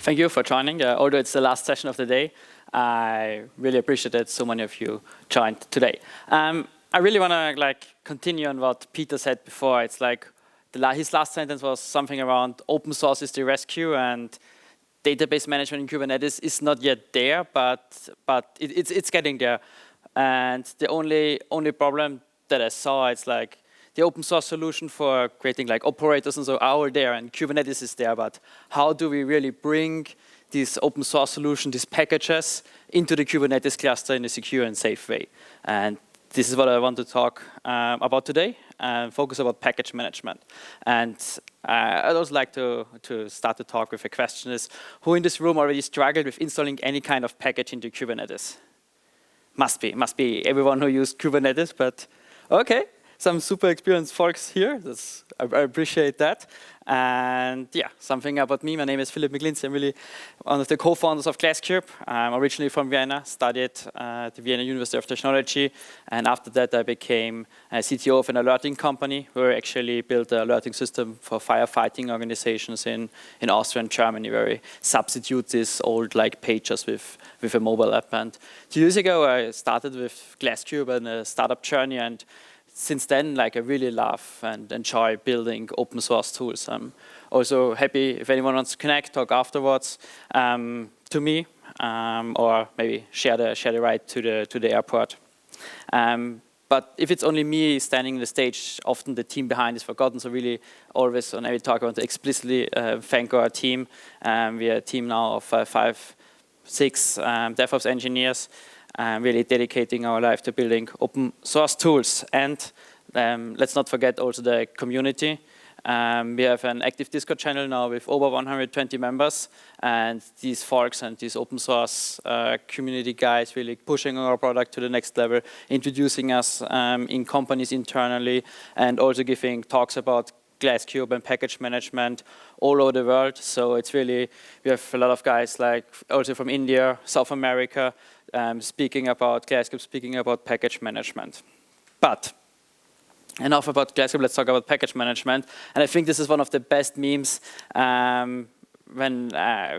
Thank you for joining. Although it's the last session of the day, I really appreciate that so many of you joined today. I really want to continue on what Peter said before. It's like his last sentence was something around open source is the rescue, and database management in Kubernetes is not yet there, but it's getting there. And the only problem that I saw, it's like the open source solution for creating like operators and so are all there, and Kubernetes is there, but how do we really bring these open source solution, these packages, into the Kubernetes cluster in a secure and safe way? And this is what I want to talk about today, and focus about package management. And I'd also like to start the talk with a question is, who in this room already struggled with installing any kind of package into Kubernetes? Must be everyone who used Kubernetes, but okay. Some super experienced folks here. I appreciate that. And yeah, something about me. My name is Philip Miglinci. I'm really one of the co-founders of Glasskube. I'm originally from Vienna, studied at the Vienna University of Technology. And after that, I became a CTO of an alerting company where we actually built an alerting system for firefighting organizations in Austria and Germany, where we substitute these old pagers with a mobile app. And 2 years ago, I started with Glasskube and a startup journey. And since then, I really love and enjoy building open source tools. I'm also happy if anyone wants to connect, talk afterwards to me, or maybe share the ride to the airport. But if it's only me standing on the stage, often the team behind is forgotten. So really, always when I talk, I want to explicitly thank our team. We are a team now of 5, 6 DevOps engineers. Really dedicating our life to building open source tools. And let's not forget also the community. We have an active Discord channel now with over 120 members. And these folks and these open source community guys really pushing our product to the next level, introducing us in companies internally, and also giving talks about Glasskube and package management all over the world. So it's really, we have a lot of guys also from India, South America, speaking about Glasskube, speaking about package management. But enough about Glasskube, let's talk about package management. And I think this is one of the best memes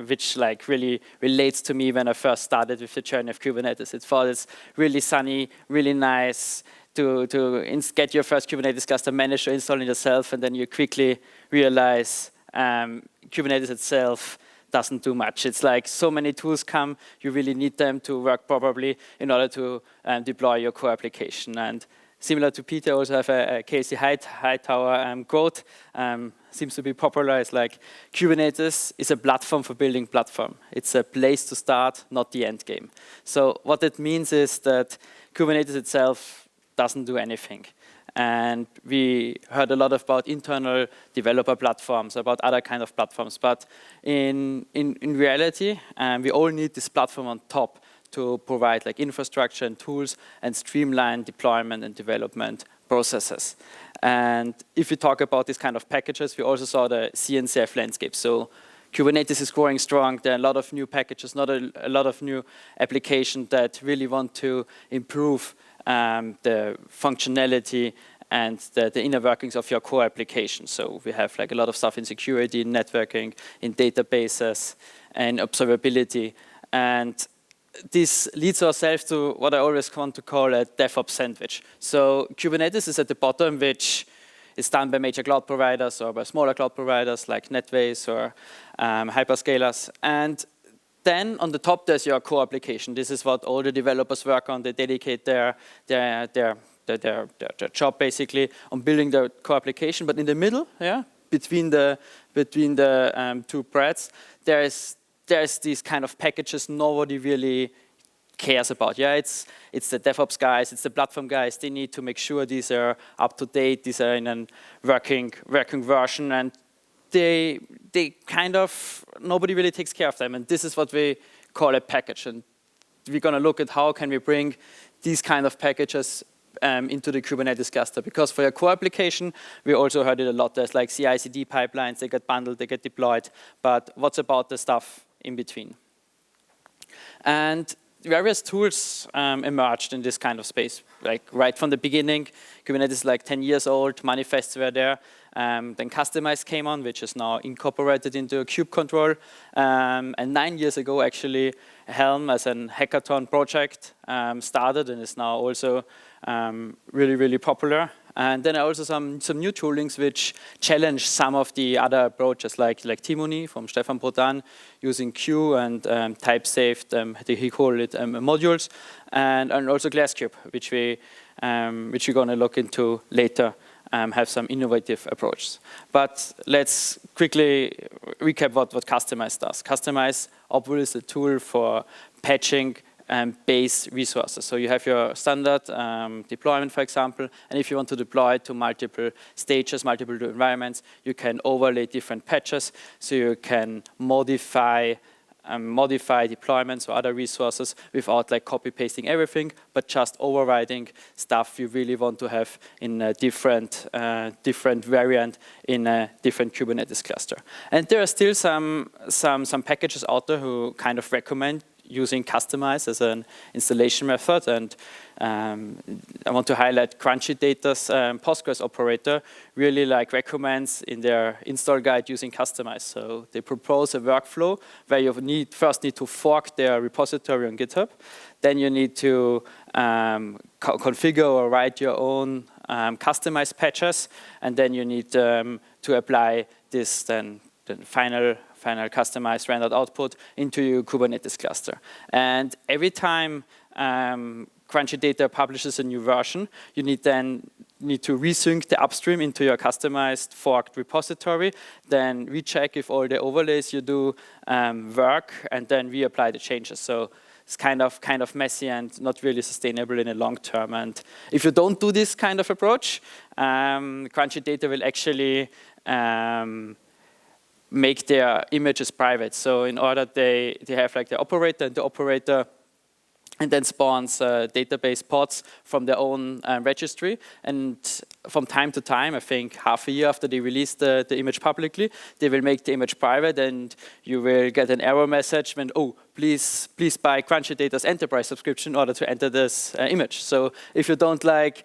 which really relates to me when I first started with the journey of Kubernetes. It's really sunny, really nice, to get your first Kubernetes cluster, manage to install it yourself, and then you quickly realize Kubernetes itself doesn't do much. It's like so many tools come, you really need them to work properly in order to deploy your core application. And similar to Peter, I also have a Casey Hightower quote, seems to be popular. It's like, Kubernetes is a platform for building platform. It's a place to start, not the end game. So what that means is that Kubernetes itself doesn't do anything. And we heard a lot about internal developer platforms, about other kind of platforms. But in reality, we all need this platform on top to provide infrastructure and tools and streamline deployment and development processes. And if we talk about these kind of packages, we also saw the CNCF landscape. So Kubernetes is growing strong. There are a lot of new packages, not a lot of new applications that really want to improve the functionality and the inner workings of your core application. So we have a lot of stuff in security, in networking, in databases, and observability. And this leads ourselves to what I always want to call a DevOps sandwich. So Kubernetes is at the bottom, which is done by major cloud providers or by smaller cloud providers like NETWAYS or hyperscalers. And then on the top, there's your core application. This is what all the developers work on. They dedicate their job basically on building the core application. But in the middle, between the two breads, there's these kind of packages nobody really cares about. It's the DevOps guys, it's the platform guys. They need to make sure these are up to date, these are in a working version, and they kind of, nobody really takes care of them. And this is what we call a package. And we're going to look at how can we bring these kind of packages into the Kubernetes cluster. Because for your core application, we also heard it a lot. There's CI/CD pipelines, they get bundled, they get deployed. But what's about the stuff in between? And various tools emerged in this kind of space. Like right from the beginning, Kubernetes is like 10 years old, manifests were there. Then Kustomize came on, which is now incorporated into kube control. And 9 years ago, actually, Helm as a hackathon project started and is now also really, really popular. And then also some new toolings which challenge some of the other approaches, like Timoni from Stefan Prodan, using Q and type-safe, he called it modules, and also Glasskube, which we're going to look into later. Have some innovative approaches. But let's quickly recap what Kustomize does. Kustomize obviously is a tool for patching base resources. So you have your standard deployment, for example, and if you want to deploy to multiple stages, multiple environments, you can overlay different patches, so you can modify deployments or other resources without like copy-pasting everything, but just overriding stuff you really want to have in a different variant in a different Kubernetes cluster. And there are still some packages out there who kind of recommend using Kustomize as an installation method, and I want to highlight Crunchy Data's Postgres operator really like recommends in their install guide using Kustomize. So they propose a workflow where you first need to fork their repository on GitHub, then you need to configure or write your own customized patches, and then you need to apply this then the final customized rendered output into your Kubernetes cluster. And every time Crunchy Data publishes a new version, you need to resync the upstream into your customized forked repository, then recheck if all the overlays you do work, and then reapply the changes. So it's kind of messy and not really sustainable in the long term. And if you don't do this kind of approach, Crunchy Data will actually make their images private. So in order they have like the operator, and the operator and then spawns database pods from their own registry. And from time to time, I think half a year after they release the image publicly, they will make the image private, and you will get an error message when, oh, please buy Crunchy Data's enterprise subscription in order to enter this image. So if you don't like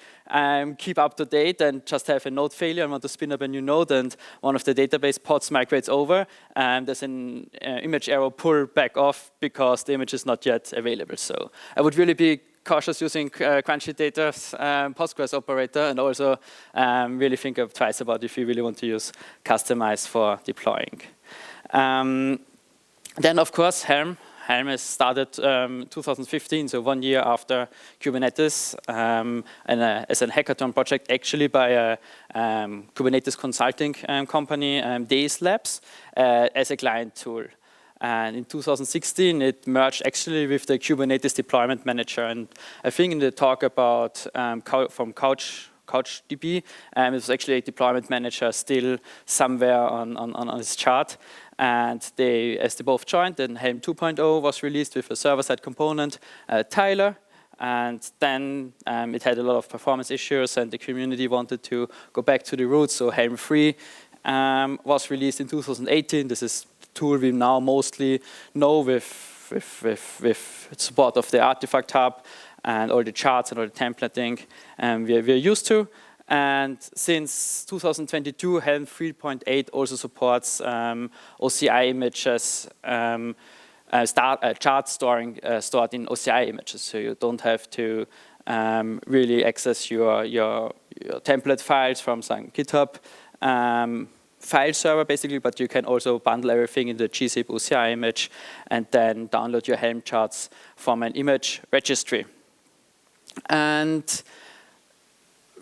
keep up to date and just have a node failure and want to spin up a new node, and one of the database pods migrates over, there's an image error, pull back off because the image is not yet available. So I would really be cautious using Crunchy Data's Postgres operator, and also really think twice about if you really want to use Kustomize for deploying. Then of course Helm has started 2015, so 1 year after Kubernetes, and as a hackathon project actually by a Kubernetes consulting company, Days Labs, as a client tool. And in 2016, it merged actually with the Kubernetes deployment manager. And I think in the talk about from CouchDB, it was actually a deployment manager still somewhere on this chart. And as they both joined, then Helm 2.0 was released with a server-side component, Tyler. And then it had a lot of performance issues, and the community wanted to go back to the roots. So Helm 3 was released in 2018. This is the tool we now mostly know with support of the artifact hub and all the charts and all the templating we're used to. And since 2022, Helm 3.8 also supports OCI images, chart storing stored in OCI images. So you don't have to really access your template files from some GitHub file server, basically, but you can also bundle everything in the gzip OCI image and then download your Helm charts from an image registry. And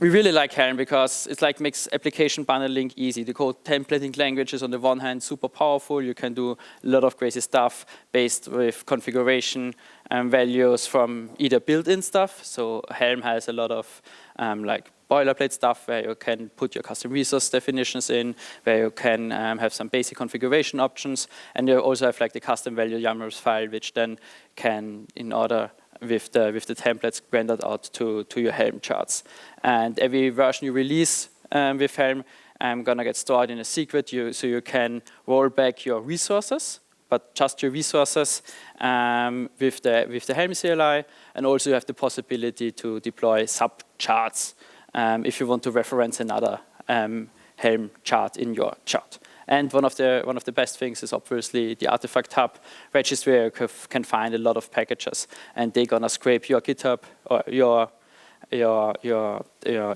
we really like Helm because it's like makes application bundling easy. The code templating language is on the one hand super powerful. You can do a lot of crazy stuff based with configuration values from either built-in stuff. So Helm has a lot of like boilerplate stuff where you can put your custom resource definitions in, where you can have some basic configuration options, and you also have like the custom value YAMLs file, which then can, in order with the templates, rendered out to your Helm charts. And every version you release with Helm, gonna get stored in a secret, so you can roll back your resources, but just your resources with the Helm CLI, and also you have the possibility to deploy subcharts if you want to reference another Helm chart in your chart. And one of the best things is obviously the artifact hub registry, where you can find a lot of packages, and they're gonna scrape your GitHub or your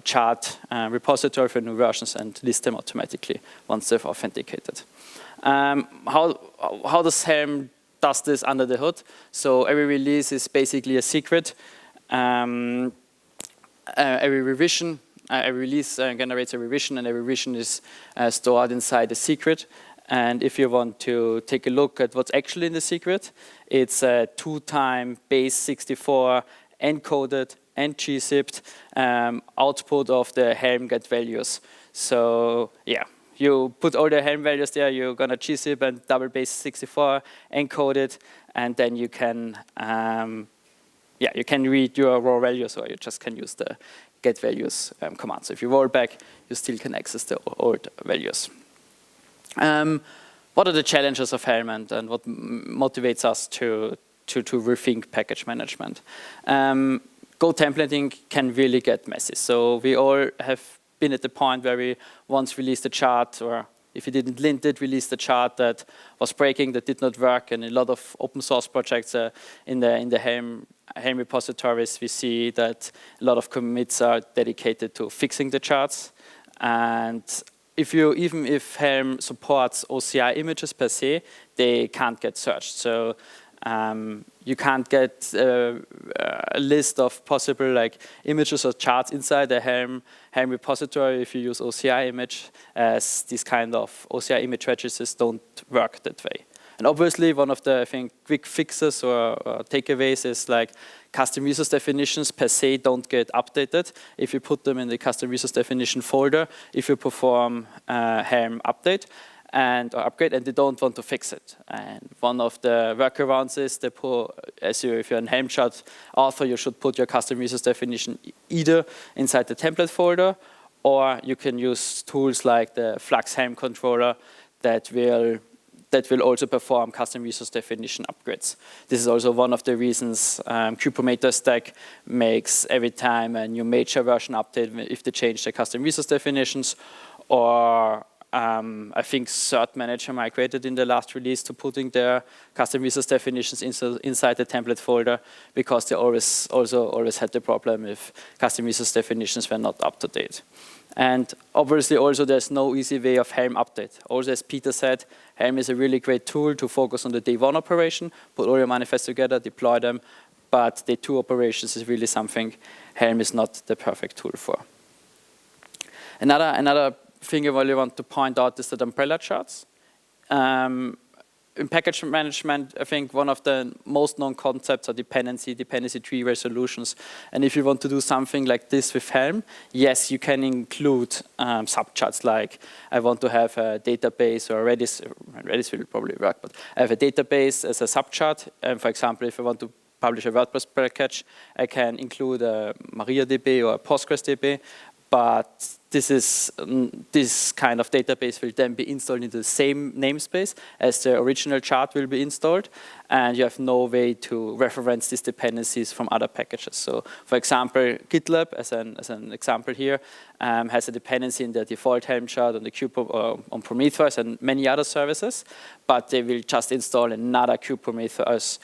chart repository for new versions and list them automatically once they've authenticated. How does Helm does this under the hood? So every release is basically a secret. Every revision, every release generates a revision, and every revision is stored inside a secret. And if you want to take a look at what's actually in the secret, it's a 2-time base 64 encoded and gzipped output of the Helm get values. So yeah, you put all the Helm values there, you're gonna gzip and double base 64 encode it, and then you can you can read your raw values, or you just can use the get values command. So if you roll back, you still can access the old values. What are the challenges of Helm, and what motivates us to rethink package management? Go templating can really get messy. So we all have been at the point where we once released a chart, or if you didn't lint it, released a chart that was breaking, that did not work. And a lot of open source projects in the Helm repositories, we see that a lot of commits are dedicated to fixing the charts. And even if Helm supports OCI images per se, they can't get searched. So you can't get a list of possible images or charts inside the Helm repository if you use OCI image, as these kind of OCI image registers don't work that way. And obviously, one of the, I think, quick fixes or takeaways is custom resource definitions per se don't get updated if you put them in the custom resource definition folder, if you perform Helm update or upgrade, and they don't want to fix it. And one of the workarounds is if you're an Helm chart author, you should put your custom resource definition either inside the template folder, or you can use tools like the Flux Helm controller that will also perform custom resource definition upgrades. This is also one of the reasons Kubernetes stack makes every time a new major version update if they change the custom resource definitions, or I think Cert Manager migrated in the last release to putting their custom resource definitions inside the template folder, because they always had the problem if custom resource definitions were not up to date. And obviously also there's no easy way of Helm update. Also, as Peter said, Helm is a really great tool to focus on the day 1 operation, put all your manifests together, deploy them, but day 2 operations is really something Helm is not the perfect tool for. Another thing I really want to point out is that umbrella charts. In package management, I think one of the most known concepts are dependency tree resolutions. And if you want to do something like this with Helm, yes, you can include subcharts like I want to have a database, or Redis will probably work, but I have a database as a subchart. And for example, if I want to publish a WordPress package, I can include a MariaDB or a PostgreSDB. But this kind of database will then be installed into the same namespace as the original chart will be installed, and you have no way to reference these dependencies from other packages. So, for example, GitLab, as an example here, has a dependency in the default Helm chart on the on Prometheus and many other services, but they will just install another Kubernetes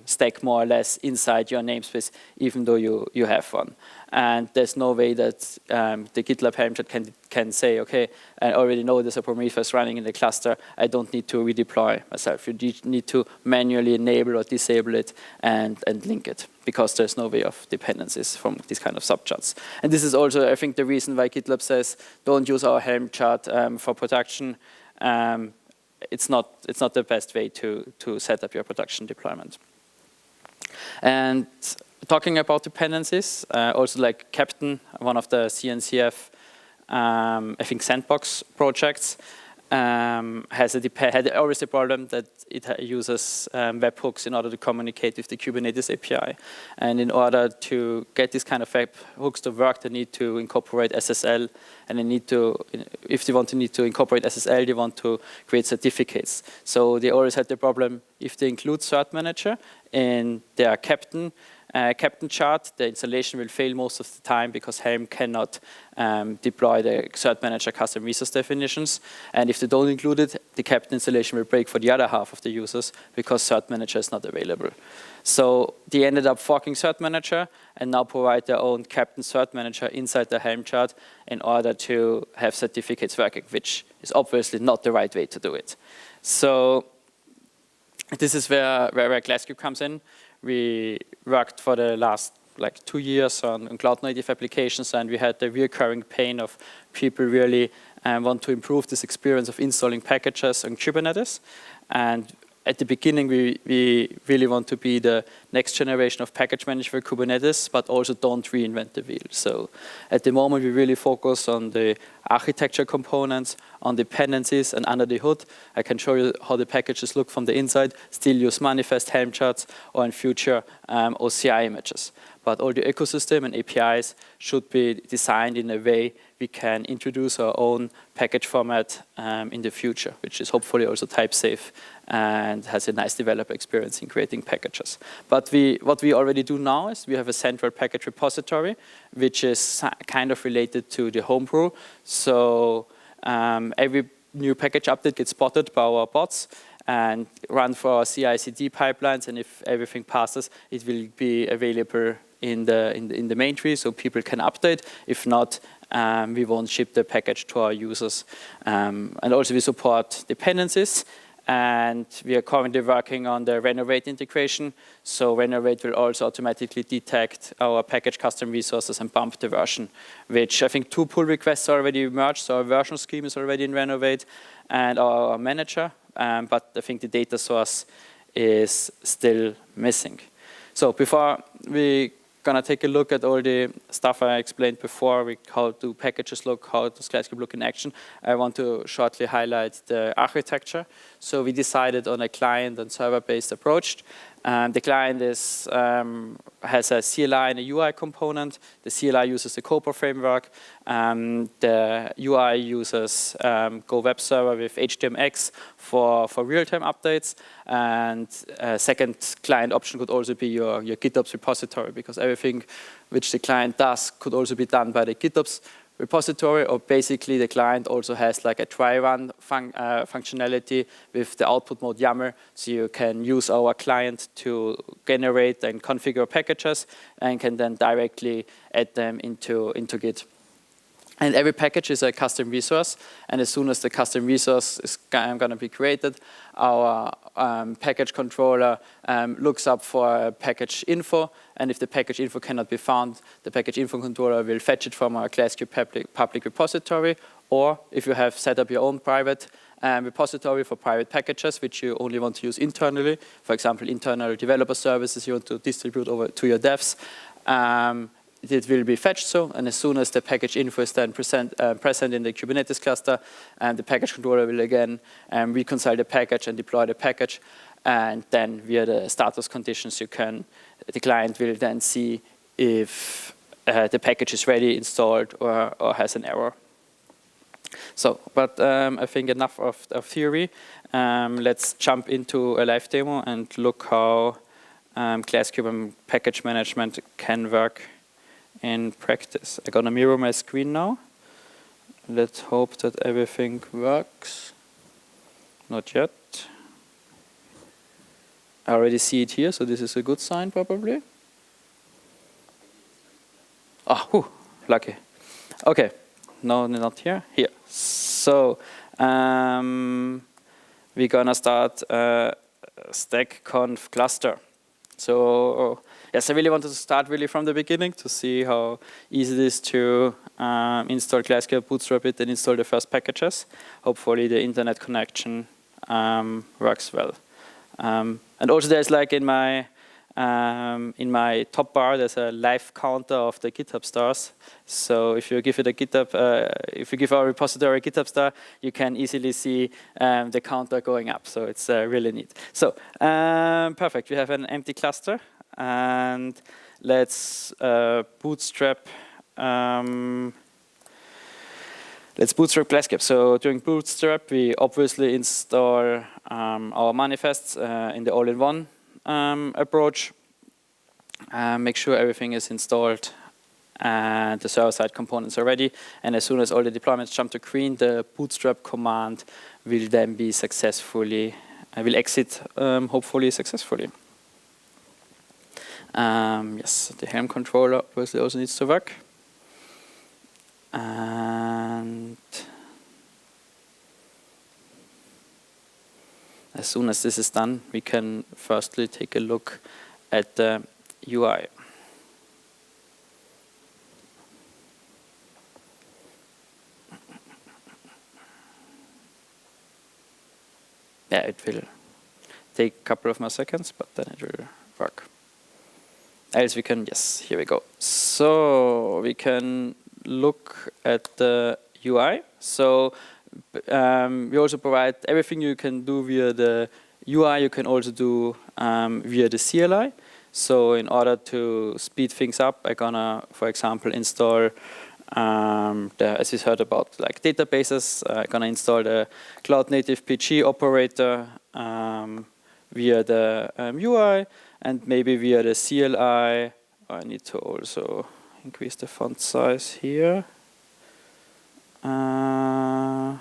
stack more or less inside your namespace, even though you have one. And there's no way that the GitLab Helm chart can say, okay, I already know there's a Prometheus running in the cluster. I don't need to redeploy myself. You need to manually enable or disable it and link it, because there's no way of dependencies from these kind of subcharts. And this is also, I think, the reason why GitLab says, don't use our Helm chart for production. It's not the best way to set up your production deployment. And talking about dependencies, also like Captain, one of the CNCF, I think, sandbox projects, had always the problem that it uses webhooks in order to communicate with the Kubernetes API. And in order to get this kind of webhooks to work, they need to incorporate SSL. And they need to, if they need to incorporate SSL, they want to create certificates. So they always had the problem, if they include Cert Manager in their captain chart, the installation will fail most of the time because Helm cannot deploy the Cert Manager custom resource definitions. And if they don't include it, the captain installation will break for the other half of the users because Cert Manager is not available. So they ended up forking Cert Manager and now provide their own captain Cert Manager inside the Helm chart in order to have certificates working, which is obviously not the right way to do it. So this is where Glasskube comes in. We worked for the last 2 years on cloud-native applications, and we had the recurring pain of people really want to improve this experience of installing packages on Kubernetes. And at the beginning, we really want to be the next generation of package manager for Kubernetes, but also don't reinvent the wheel. So at the moment, we really focus on the architecture components, on dependencies, and under the hood. I can show you how the packages look from the inside, still use manifest Helm charts, or in future OCI images. But all the ecosystem and APIs should be designed in a way we can introduce our own package format in the future, which is hopefully also type safe and has a nice developer experience in creating packages. But what we already do now is we have a central package repository, which is kind of related to the homebrew. So every new package update gets spotted by our bots and run for our CI/CD pipelines, and if everything passes, it will be available in the main tree, so people can update. If not, we won't ship the package to our users. And also we support dependencies, and we are currently working on the Renovate integration. So Renovate will also automatically detect our package custom resources and bump the version, which I think 2 pull requests already merged, so our version scheme is already in Renovate, and our manager, but I think the data source is still missing. So before we gonna take a look at all the stuff I explained before, how do packages look, how does Glasskube look in action, I want to shortly highlight the architecture. So we decided on a client and server-based approach. The client has a CLI and a UI component. The CLI uses the Cobra framework. The UI uses Go Web Server with HTMX for real-time updates. And a second client option could also be your GitOps repository, because everything which the client does could also be done by the GitOps repository, or basically the client also has like a try run functionality with the output mode YAML, so you can use our client to generate and configure packages and can then directly add them into Git. And every package is a custom resource, and as soon as the custom resource is going to be created, our package controller looks up for package info, and if the package info cannot be found, the package info controller will fetch it from our Glasskube public repository, or if you have set up your own private repository for private packages, which you only want to use internally, for example, internal developer services you want to distribute over to your devs, it will be fetched so, and as soon as the package info is then present in the Kubernetes cluster, and the package controller will again reconcile the package and deploy the package, and then via the status conditions the client will then see if the package is ready, installed, or has an error. So, but I think enough of theory. Let's jump into a live demo and look how Glasskube and package management can work in practice. I'm gonna mirror my screen now. Let's hope that everything works. Not yet. I already see it here, so this is a good sign probably. Oh, lucky. Okay, no, not here. Here. So we're gonna start a stackconf cluster. So yes, I really wanted to start really from the beginning to see how easy it is to install Glasskube, bootstrap it, and install the first packages. Hopefully the internet connection works well. And also there's like in my In my top bar, there's a live counter of the GitHub stars. So if you give it a if you give our repository a GitHub star, you can easily see the counter going up. So it's really neat. So perfect. We have an empty cluster, and let's bootstrap. Let's bootstrap Glasskube. So during bootstrap, we obviously install our manifests in the all-in-one approach. Make sure everything is installed and the server-side components are ready. And as soon as all the deployments jump to green, the bootstrap command will then be successfully, will exit hopefully successfully. Yes, the Helm controller obviously also needs to work. And as soon as this is done, we can firstly take a look at the UI. Yeah, it will take a couple of more seconds, but then it will work. Else we can, yes, here we go. So we can look at the UI. So we also provide everything you can do via the UI, you can also do via the CLI. So in order to speed things up, I'm gonna, for example, install as you heard about, like databases. I'm gonna install the cloud native PG operator via the UI, and maybe via the CLI. I need to also increase the font size here. Yeah,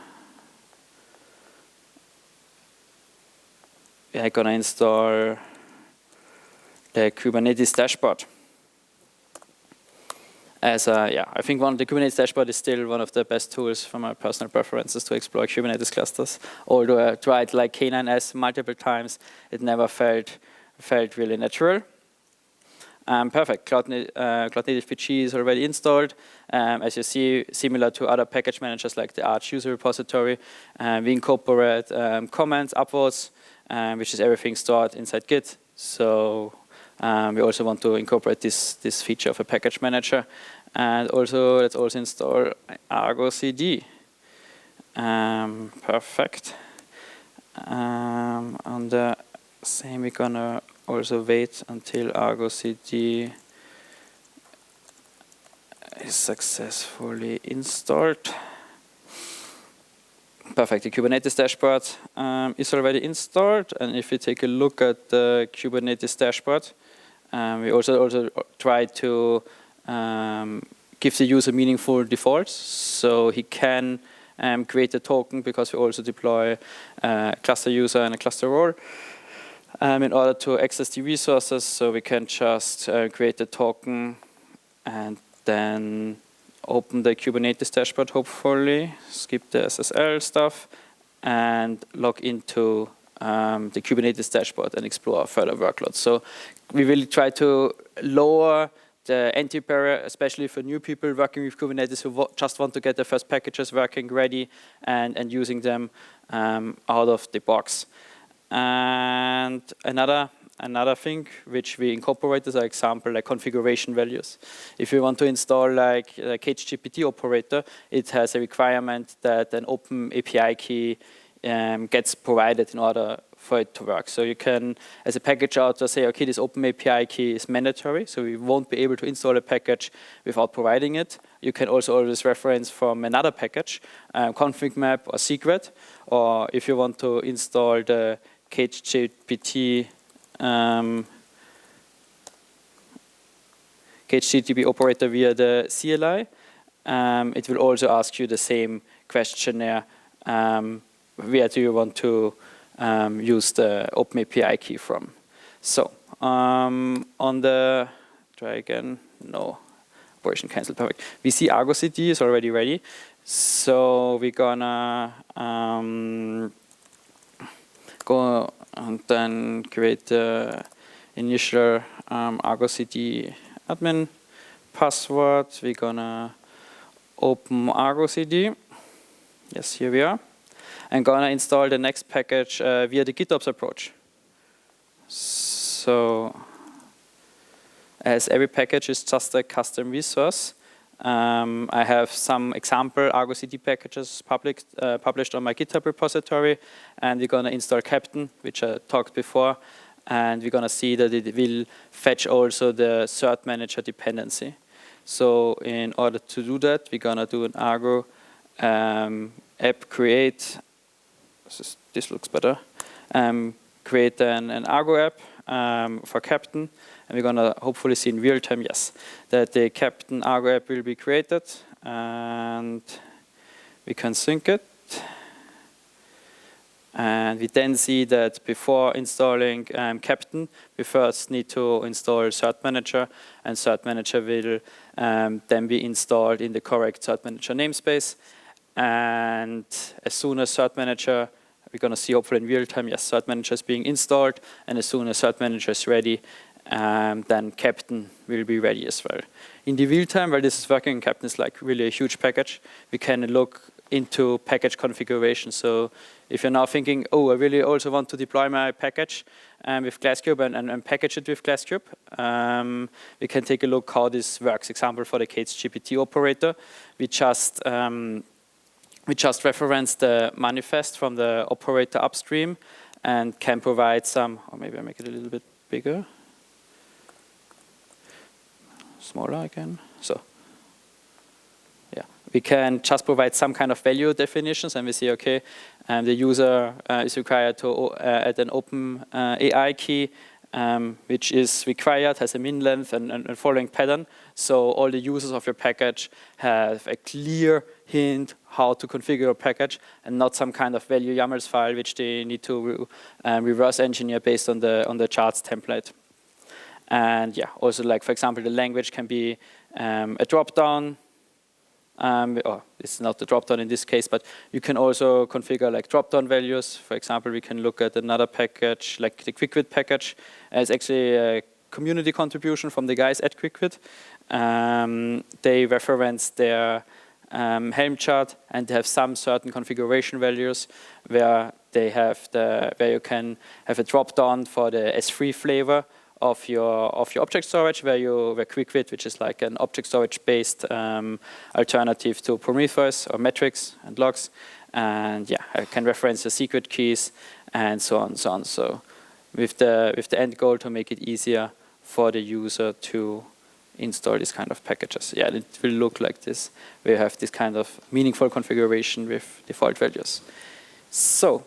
I'm gonna install the Kubernetes dashboard. As yeah, I think the Kubernetes dashboard is still one of the best tools for my personal preferences to explore Kubernetes clusters. Although I tried like K9s multiple times, it never felt really natural. Perfect. Cloud Native PG is already installed. As you see, similar to other package managers like the Arch user repository, we incorporate comments, upvotes, which is everything stored inside Git. So we also want to incorporate this feature of a package manager. And also, let's also install Argo CD. Perfect. On the same, we're gonna also wait until Argo CD is successfully installed. Perfect, the Kubernetes dashboard is already installed, and if we take a look at the Kubernetes dashboard, we also try to give the user meaningful defaults, so he can create a token, because we also deploy a cluster user and a cluster role in order to access the resources. So we can just create a token and then open the Kubernetes dashboard, hopefully, skip the SSL stuff, and log into the Kubernetes dashboard and explore further workloads. So we really try to lower the entry barrier, especially for new people working with Kubernetes who just want to get their first packages working ready and using them out of the box. And another thing which we incorporate as an example, like configuration values. If you want to install like a HGPT operator, it has a requirement that an open API key gets provided in order for it to work. So you can, as a package author, say, okay, this open API key is mandatory, so we won't be able to install a package without providing it. You can also always reference from another package, config map or secret, or if you want to install the HGPT HTTP operator via the CLI, it will also ask you the same questionnaire. Where do you want to use the OpenAPI key from? So on the, try again, no, operation cancelled, perfect. We see Argo CD is already ready. So we're gonna go and then create the initial Argo CD admin password. We're gonna open Argo CD. Yes, here we are. I'm gonna install the next package via the GitOps approach. So as every package is just a custom resource. I have some example Argo CD packages published on my GitHub repository, and we're going to install Captain, which I talked before, and we're going to see that it will fetch also the cert manager dependency. So in order to do that, we're going to do an Argo app create. This looks better. Create an Argo app for Captain, and we're going to hopefully see in real time, yes, that the Captain Argo app will be created, and we can sync it. And we then see that before installing Captain, we first need to install Cert Manager, and Cert Manager will then be installed in the correct Cert Manager namespace. And as soon as Cert Manager, we're going to see hopefully in real time, yes, Cert Manager is being installed, and as soon as Cert Manager is ready, then Captain will be ready as well. In the real time, while this is working, Captain is like really a huge package. We can look into package configuration. So if you're now thinking, oh, I really also want to deploy my package with Glasskube and package it with Glasskube, we can take a look how this works. Example for the Kate's GPT operator. We just reference the manifest from the operator upstream and can provide some, or maybe I make it a little bit bigger. Smaller again. So yeah, we can just provide some kind of value definitions, and we say, okay, the user is required to add an open AI key, which is required, has a min length and following pattern. So all the users of your package have a clear hint how to configure your package, and not some kind of value YAMLs file which they need to reverse engineer based on the charts template. And yeah, also like, for example, the language can be a drop-down. It's not the drop-down in this case, but you can also configure like drop-down values. For example, we can look at another package, like the QuickWit package. It's actually a community contribution from the guys at QuickWit. They reference their Helm chart, and they have some certain configuration values where they have where you can have a drop-down for the S3 flavor of your object storage, where QuickWit, which is like an object storage based alternative to Prometheus or metrics and logs, and yeah, I can reference the secret keys and so on and so on. So with the end goal to make it easier for the user to install these kind of packages. Yeah, it will look like this. We have this kind of meaningful configuration with default values. So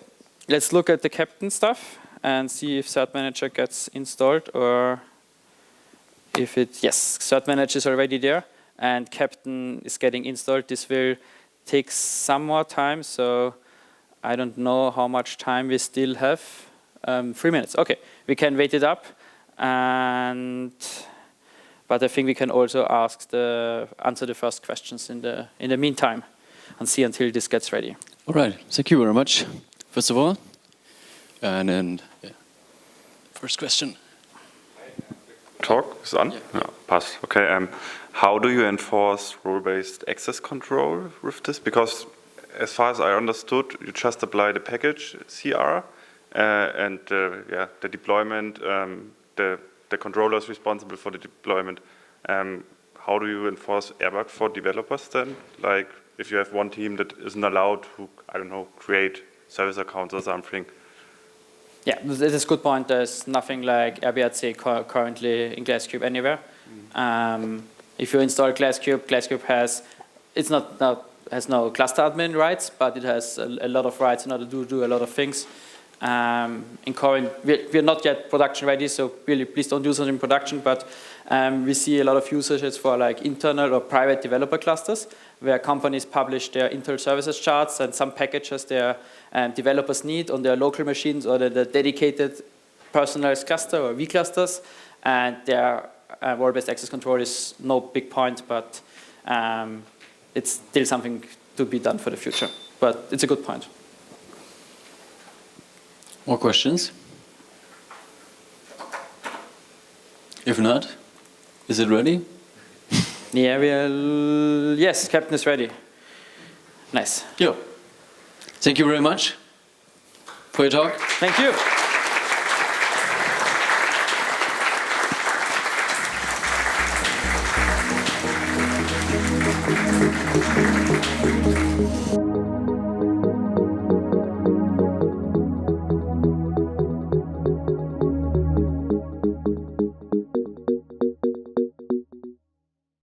let's look at the Captain stuff and see if Cert Manager gets installed, or if it, yes, Cert Manager is already there and Captain is getting installed. This will take some more time, so I don't know how much time we still have. 3 minutes, okay. We can wait it up, but I think we can also answer the first questions in the meantime and see until this gets ready. All right, thank you very much, first of all. And then, yeah. First question. Talk is on? Yeah, pass. Okay. How do you enforce role-based access control with this? Because as far as I understood, you just apply the package CR and the deployment. The controller is responsible for the deployment. How do you enforce airbag for developers then? Like if you have one team that isn't allowed to, I don't know, create service accounts or something. Yeah, this is a good point. There's nothing like RBRC currently in Glasskube anywhere. If you install Glasskube has no cluster admin rights, but it has a lot of rights in order to do a lot of things. In current, we're not yet production ready, so really please don't use it in production, but we see a lot of usages for like internal or private developer clusters where companies publish their Intel services charts and some packages their developers need on their local machines or the dedicated personalized cluster or vClusters, and their role-based access control is no big point, but it's still something to be done for the future. But it's a good point. More questions? If not, is it ready? Yeah, yes, Captain is ready. Nice. Yeah. Thank you very much for your talk. Thank you. you.